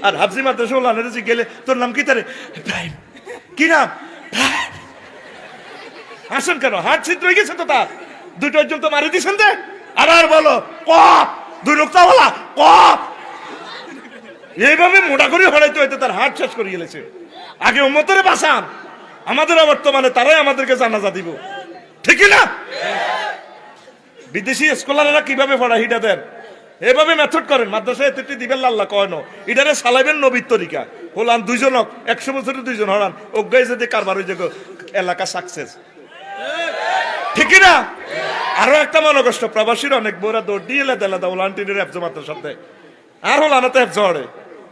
আর হাফজি মাদ্রাসা ওলানের যে গেলে তোর নাম কি তারে ইব্রাহিম, কি নাম আসেন কেন? হাট ছিদ্র হয়ে গেছে তো তার, দুটো একজন তো মারি দিয়েছেন যে। আবার বলো কপ, দুই লোকটা বলা কপ, এইভাবে মোটা করে হড়াইতে হইতে তার হাট শেষ করে গেলেছে। আগে উম্মতের বাঁচান, আমাদের বর্তমানে তারাই আমাদেরকে জানাজা দিব, ঠিক না? বিদেশি স্কলাররা কিভাবে পড়া হিটা দেন, এভাবে মেথড করেন। মাদ্রাসায় এতে দিবেন লাল্লা কয় ন, এটারে চালাইবেন নবীর তরিকা। হলান দুইজন 100 বছরে দুইজন হরান অজ্ঞায় যদি কারবার হয়ে যাবে এলাকা সাকসেস, ঠিক না? আরো একটা মনে কষ্ট, প্রবাসীর অনেক বড় দৌড় দিয়ে এলাদা ওলান্টিনের অ্যাপজ মাদ্রাসার সাথে আর হলানাতে অ্যাপ ঝড়ে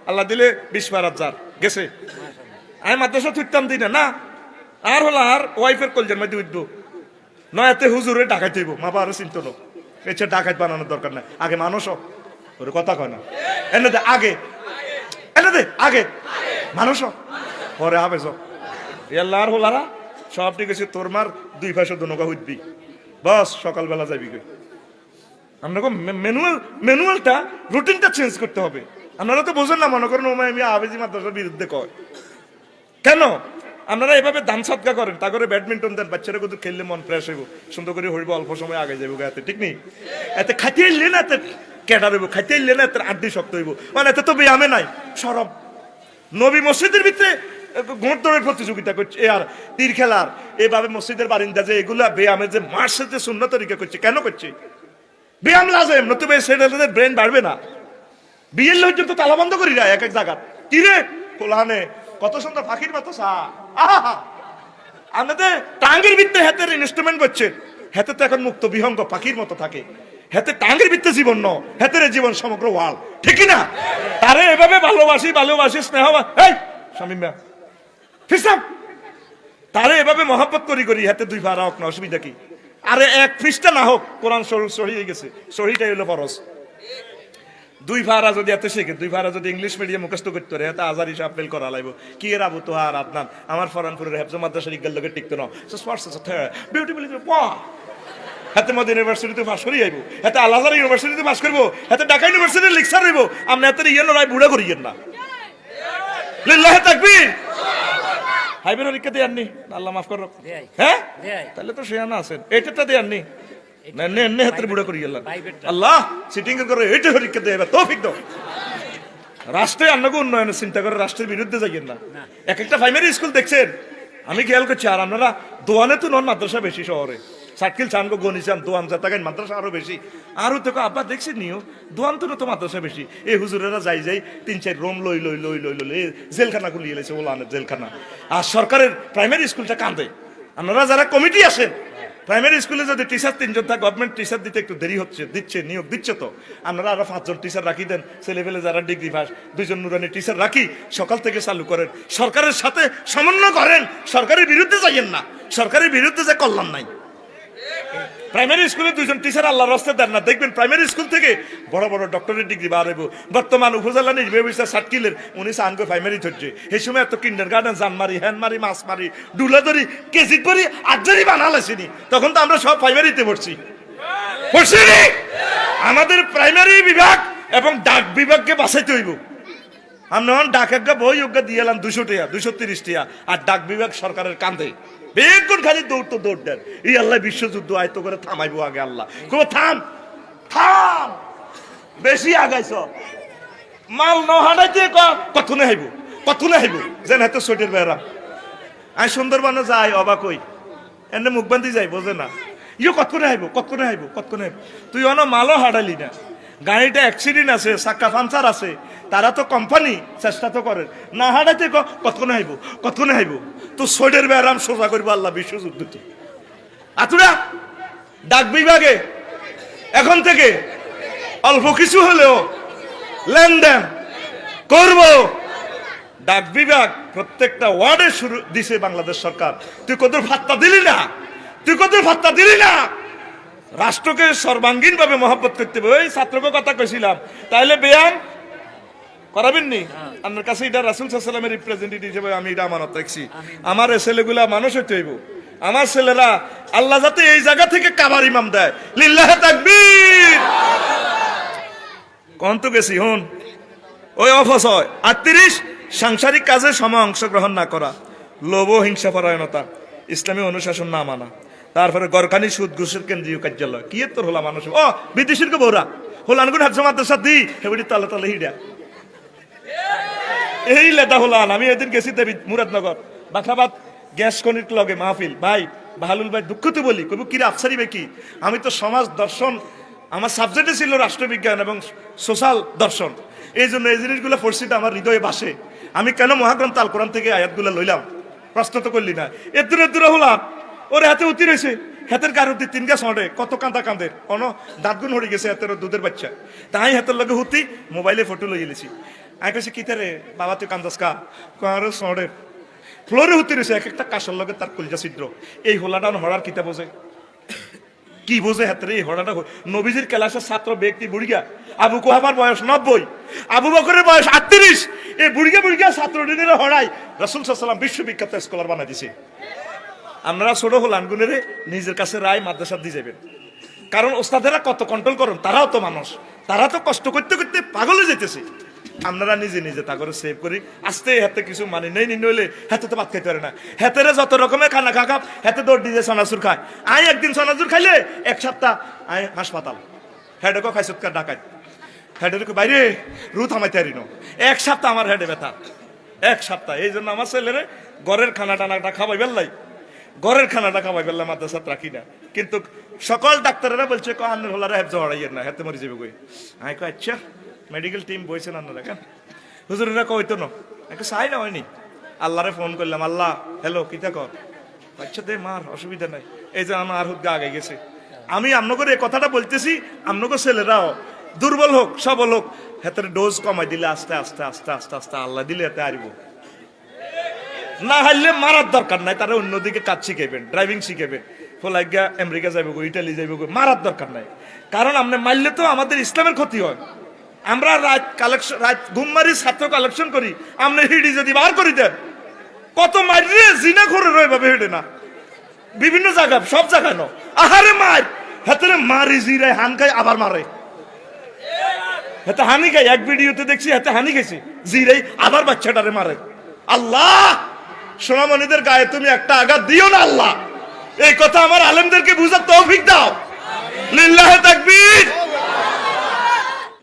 আল্লাহ দিলে 20,000 গেছে। আমি মাদ্রাসা থুইতাম দিই না আর হলো আর ওয়াইফের কলজার মধ্যে উঠবো নয়াতে হুজুরে ডাকাইতে হইব, মা বাবা চিন্ত নো এছে ডাকাইত বানানোর দরকার নাই। আগে মানুষ ওর কথা কয় না, এনে দে আগে, এনে দে আগে মানুষ পরে হবে সব। আর হলারা সব ঠিক আছে, তোর মার 2 পাশে দোনকা উঠবি বস, সকালবেলা যাবি কই। আপনাকে ম্যানুয়ালটা রুটিনটা চেঞ্জ করতে হবে। আপনারা তো বোঝেন না, মনে করেন ওমায় আমি আবেজি মাদ্রাসার বিরুদ্ধে কয় কেন? আপনারা এভাবে দান সৎকা করেন, তা করে ব্যাডমিন্টন দেন, বাচ্চারা কিন্তু খেললে মন ফ্রেশ হইব, সুন্দর করে হইব, অল্প সময় আগে যাবো গাতে, ঠিক নেই? এতে খাইতে এলে না, এতে ক্যাডার হইব, খাইতে এলে না এতে আড্ডি শক্ত হইব, মানে এতে তো ব্যায়ামে নাই সরব। নবী মসজিদের ভিতরে ঘোড়দৌড়ের প্রতিযোগিতা করছে আর তীর খেলার, এভাবে মসজিদের বারিন্দা যে এগুলা ব্যায়ামের যে মার্চের যে শূন্য তরিকা করছে, কেন করছে? ব্যায়াম লাজেম, নতুবা সেটাদের ব্রেন বাড়বে না। বিয়ের লোক তো তালা বন্ধ করি না এক এক জায়গা, কি রে কোলানে কত সুন্দর পাখির মতো সা আমাদের টাঙ্গের ভিত্তে হাতের ইনস্ট্রুমেন্ট করছে, হাতে তো এখন মুক্ত বিহঙ্গ পাখির মতো থাকে, হাতে টাঙ্গের ভিত্তে জীবন ন, হাতের জীবন সমগ্র ওয়াল, ঠিক না? তারে এভাবে ভালোবাসি স্নেহ, এই স্বামী মা ফিসাম, তারে এভাবে মহব্বত করি হাতে 2 ভাড়া হোক না, অসুবিধা কি? আরে 1 পৃষ্ঠা না হোক, কোরআন সহি হয়ে গেছে, সহিটাই হলো ফরজ। 2 ভাড়া যদি এত শিখে, 2 ভাড়া যদি ইংলিশ মিডিয়াম মুখস্থ করতে পারে, এত আজারি সাপ ফেল করা লাগবে। কি এর আবু তো আর আদনান আমার ফরানপুরের হেফজ মাদ্রাসার ইগল লোকে টিকতো না, বিউটিফুল হাতে মধ্যে ইউনিভার্সিটিতে পাস করি আইব, হাতে আল আজহার ইউনিভার্সিটিতে পাস করবো, হাতে ঢাকা ইউনিভার্সিটির লেকচার হইব, আপনি হাতের ইয়ে নয় বুড়া করিয়েন না। লিল্লাহি তাকবীর। হাইবের পরীক্ষা দিয়ে আননি, আল্লাহ মাফ করো, হ্যাঁ তাহলে তো শেয়ানা আছেন, এইটা দিয়ে আননি না হাতের বুড়া করি গেলাম। আল্লাহ সিটিং করে এইটা পরীক্ষা দিয়ে এবার তৌফিক দাও। রাষ্ট্রে আপনাকে উন্নয়নের চিন্তা করে রাষ্ট্রের বিরুদ্ধে যাইয়েন না। এক একটা প্রাইমারি স্কুল দেখছেন, আমি খেয়াল করছি, আর আপনারা দোয়ানে তো নন মাদ্রাসা বেশি শহরে, সাতকিল চানগো গনিচান দোয়ান যাতাগান মাদ্রাসা আরো বেশি, আরো তো আব্বা দেখছেন নিও দোয়ান তো মাদ্রাসা বেশি। এই হুজুরেরা যাই 3-4 রুম লই জেলখানা খুলিয়ে এলেছে, ওলানের জেলখানা। আর সরকারের প্রাইমারি স্কুলটা কান্দে। আপনারা যারা কমিটি আছেন, প্রাইমারি স্কুলে যদি টিচার 3 জন থাকে, গভর্নমেন্ট টিচার দিতে একটু দেরি হচ্ছে, নিয়োগ দিচ্ছে, তো আপনারা আরো 5 জন টিচার রাখি দেন, ছেলেপেলে যারা ডিগ্রি পাস 2 জন নুরানি টিচার রাখি, সকাল থেকে চালু করেন, সরকারের সাথে সমন্বয় করেন, সরকারের বিরুদ্ধে যাইয়েন না, সরকারের বিরুদ্ধে যে কল্যাণ নাই। প্রাইমারি স্কুলে 2 জন টিচার আল্লাহর রাস্তায় দেন না, দেখবেন প্রাইমারি স্কুল থেকে বড় বড় ডক্টরেট ডিগ্রি বার হইব। বর্তমান উপজেলা নির্বাহী অফিসার সাতকিলের উনি আনগো প্রাইমারি ধরছে, এই সময় এত কিন্ডার গার্ডেন জান মারি হ্যান মারি মাছ মারি ডুলা ধরি কেজিট পরি আটজারি বানাল আসেনি, তখন তো আমরা সব প্রাইমারিতে পড়ছি। আমাদের প্রাইমারি বিভাগ এবং ডাক বিভাগকে বাঁচাইতে হইব। আমরা ডাক একটা বই অজ্ঞা দিয়ে এলাম 200 টাকা 230 টাকা, আর ডাক বিভাগ সরকারের কান্দে বেগুন খালি দৌড় দেন। এই আল্লাহ বিশ্বযুদ্ধ আয়ত্ত করে থামাইবো আগে, আল্লাহ থাম থাম, বেশি আগাইছ মাল নহানাইতে কতনে হাইব যেন হাতে সোটের বেড়া। আমি সুন্দরবনে যাই অবাক হই, এনে মুখ বান্ধি যাই, বোঝে না ইয়ে কতক্ষণে হাইব। তুই অন মালও হারালি না, গাড়িটা অ্যাক্সিডেন্ট আছে, চাক্কা পাঞ্চার আছে, তারা তো কোম্পানি চেষ্টা তো করে না হারাইতে কতক্ষণে হাইব তো সোটের ব্যারাম সোজা করবো আল্লাহ বিশ্বযুদ্ধতে। আতুরা ডাক বিভাগে এখন থেকে অল্প কিছু হলেও লেনদেন করব। ডাক বিভাগ প্রত্যেকটা ওয়ার্ডে শুরু দিছে বাংলাদেশ সরকার। তুই কত ভাত্তা দিলি না, রাষ্ট্রকে সর্বাঙ্গীন ভাবে মহব্বত করতে হবে। ওই ছাত্রকে কথা কইছিলাম, তাইলে বেয়ান করাবেন নি আপনার কাছে, এটা রাসূল সাল্লাল্লাহু আলাইহি ওয়াসাল্লামের রিপ্রেজেন্টেটিভ হিসেবে আমি এটা আমানত রাখছি। আমার ছেলেগুলা মানুষ হইতে হইব, আমার ছেলেরা আল্লাহ যাতে এই জায়গা থেকে কাবার ইমাম দেয়। লিল্লাহি তাকবীর। কোন তো গেছি হন ওই অপচয়। 38 সাংসারিক কাজে সম অংশগ্রহণ না করা, লোভ ও হিংসা পরায়ণতা, ইসলামী অনুশাসন না মানা, তারপরে গরকানি সুদ ঘুষের কেন্দ্রীয় কার্যালয় কি তোর হলা মানুষ ও বিদেশির কে বৌরা হলান গুণ হাত জমাতে সাথে হেবড়ি তালে তালে হিডা এই লেদা হলান। আমি এদিন গেছি দেবী মুরাদনগর বাখাবাদ গ্যাস খনির লগে মাহফিল, ভাই বাহালুল ভাই দুঃখ তো বলি কবি কিরা আফসারি বে কি, আমি তো সমাজ দর্শন আমার সাবজেক্টে ছিল রাষ্ট্রবিজ্ঞান এবং সোশ্যাল দর্শন, এই জন্য এই জিনিসগুলো পরিস্থিতি আমার হৃদয়ে বাসে। আমি কেন মহাগ্রন্থ আল কোরআন থেকে আয়াতগুলো লইলাম প্রশ্ন তো করলি না। এদুরে হলাম ওর হাতে উতি রয়েছে, হাতের গারুতি 3 গাছ হড়ে কত কান্দা কান্দের অন দাঁতগুন হয়ে গেছে হাতের দুধের বাচ্চা, তাই হাতের লগে হুতি মোবাইলে ফটো লই গেছি। আমি কেছি কিতারে বাবা তুই কান্দাস কা কারো সড়ে ফ্লোরে হতে রয়েছে এক একটা কাশর লগে তার কলজা ছিদ্র। এই হোলাটা হড়ার কিতা বোঝে কি বোঝে হাতের এই হড়াটা। নবীজির ক্লাসের ছাত্র ব্যক্তি বুড়িয়া আবু কুহাবার বয়স 90, আবু বকরের বয়স 38, এই বুড়িয়া ছাত্রদের হড়াই রাসূল সাল্লাল্লাহু আলাইহি ওয়াসাল্লাম বিশ্ববিখ্যাত স্কলার বানাই দিছে। আপনারা ছোট হলান গুণের নিজের কাছে রায় মাদ্রাসা দিয়ে যাবেন, কারণ ওস্তাদেরা কত কন্ট্রোল করেন, তারাও তো মানুষ, তারা তো কষ্ট করতে করতে পাগল হয়ে যেতেছে। আপনারা নিজে নিজে তা করে সেভ করি আস্তে হাতে কিছু মানে নেই নইলে হাতে তো ভাত খাইতে পারে না, হাতের যত রকমের খানা খাকাপ হাতে দৌড় দিয়ে সনাচুর খায়। আই একদিন সনাচুর খাইলে 1 সপ্তাহ আই হাসপাতাল হেডেকো খাইসৎকার ডাকাই হেডের বাইরে রু থামাইতে পারি না, 1 সপ্তাহ আমার হেডে ব্যথা 1 সপ্তাহ। এই জন্য আমার ছেলেরে ঘরের খানা টানাটা খাওয়াই বেললাই, ঘরের খানাটা খাওয়াই বেললাম মাদ্রাসাত রাখি না। কিন্তু সকল ডাক্তারেরা বলছে আন্নের হলারা হেফজ হড়াইয়ের না হাতে মরে যাবে কই। আমি কই আচ্ছা মেডিকেল টিম বইছেন আপনারা কেন হুজুরেরা কইতো না একটা চাই না হয়নি। আল্লাহরে ফোন করলাম, আল্লাহ হ্যালো কিতা কর, আচ্ছা দে মার অসুবিধা নাই। এই যে আমার হুদ্গা আগে গেছে, আমি আপনাকে এই কথাটা বলতেছি, আপনাকে ছেলেরাও দুর্বল হোক সবল হোক হাতের ডোজ কমাই দিলে আস্তে আস্তে আস্তে আস্তে আস্তে আল্লাহ দিলে হাতে আসবো না, হারলে মারার দরকার নাই, তারা অন্যদিকে কাজ শিখাইবেন, ড্রাইভিং শিখাইবেন, ফলাইগা আমেরিকা যাইব গো ইটালি যাইব গো, মারার দরকার নাই। কারণ আপনি মারলে তো আমাদের ইসলামের ক্ষতি হয়। আমরা রাত ঘুমমারি ছাত্র কালেকশন করি, আপনি হিডি যদি বার করি দেন কত মারিয়ে জিনা করে রয়েভাবে হেঁটে না বিভিন্ন জায়গা সব জায়গায় ন আহারে মার হাতে মারি জিরায় হান খাই আবার মারে হাতে হানি খাই। এক ভিডিওতে দেখছি হাতে হানি খাইছি জিরাই আবার বাচ্চাটারে মারে। আল্লাহ সোনামণিদের গায়ে তুমি একটা আঘাত দিও না আল্লাহ, এই কথা আমার আলেমদেরকে বুঝার তৌফিক দাও। লিল্লাহে তাকবীর।